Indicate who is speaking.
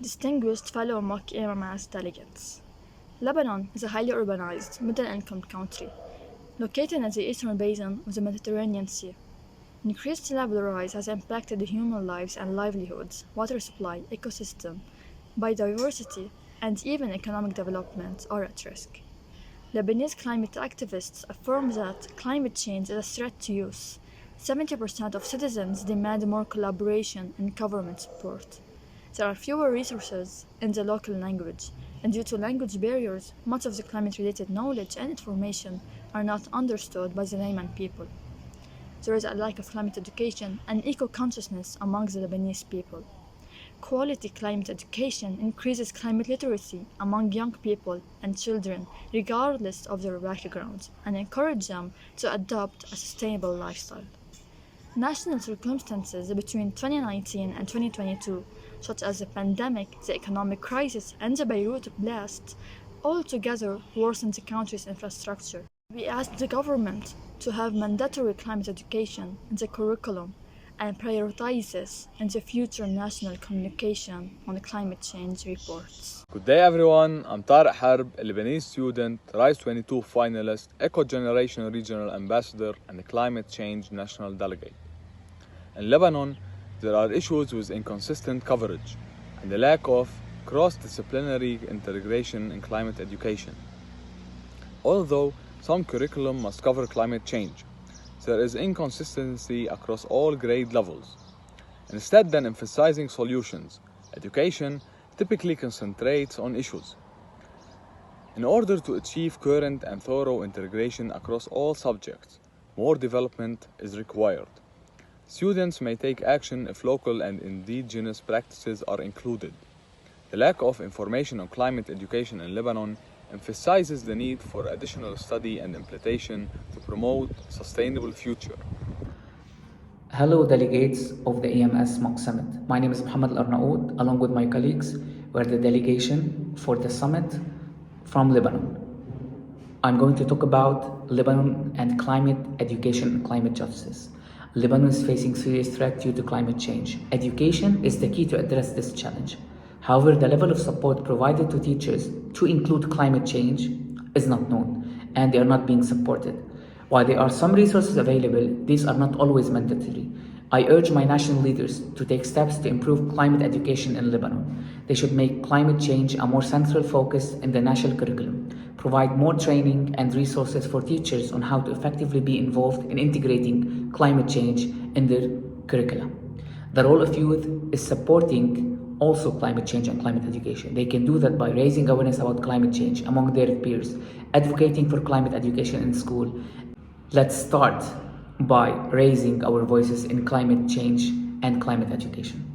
Speaker 1: Distinguished fellow Mock EMS delegates, Lebanon is a highly urbanized, middle-income country, located in the eastern basin of the Mediterranean Sea. Increased sea level rise has impacted human lives and livelihoods, water supply, ecosystem, biodiversity, and even economic development are at risk. Lebanese climate activists affirm that climate change is a threat to youth. 70% of citizens demand more collaboration and government support. There are fewer resources in the local language, and due to language barriers, much of the climate-related knowledge and information are not understood by the layman people. There is a lack of climate education and eco-consciousness among the Lebanese people. Quality climate education increases climate literacy among young people and children, regardless of their backgrounds, and encourages them to adopt a sustainable lifestyle. National circumstances between 2019 and 2022, such as the pandemic, the economic crisis, and the Beirut blast, altogether worsened the country's infrastructure. We asked the government to have mandatory climate education in the curriculum and prioritize this in the future national communication on climate change reports.
Speaker 2: Good day everyone, I'm Tariq Harb, a Lebanese student, Rise 22 finalist, Eco Generation Regional Ambassador, and a Climate Change National Delegate. In Lebanon, there are issues with inconsistent coverage and the lack of cross-disciplinary integration in climate education. Although some curriculum must cover climate change, there is inconsistency across all grade levels. Instead than emphasizing solutions, education typically concentrates on issues. In order to achieve current and thorough integration across all subjects, more development is required. Students may take action if local and indigenous practices are included. The lack of information on climate education in Lebanon emphasizes the need for additional study and implementation to promote a sustainable future.
Speaker 3: Hello delegates of the EMS Mock Summit. My name is Mohammed Al-Arnaout. Along with my colleagues, we are the delegation for the summit from Lebanon. I'm going to talk about Lebanon and climate education and climate justice. Lebanon is facing serious threat due to climate change. Education is the key to address this challenge. However, the level of support provided to teachers to include climate change is not known, and they are not being supported. While there are some resources available, these are not always mandatory. I urge my national leaders to take steps to improve climate education in Lebanon. They should make climate change a more central focus in the national curriculum, provide more training and resources for teachers on how to effectively be involved in integrating climate change in their curricula. The role of youth is supporting also climate change and climate education. They can do that by raising awareness about climate change among their peers, advocating for climate education in school. Let's start by raising our voices in climate change and climate education.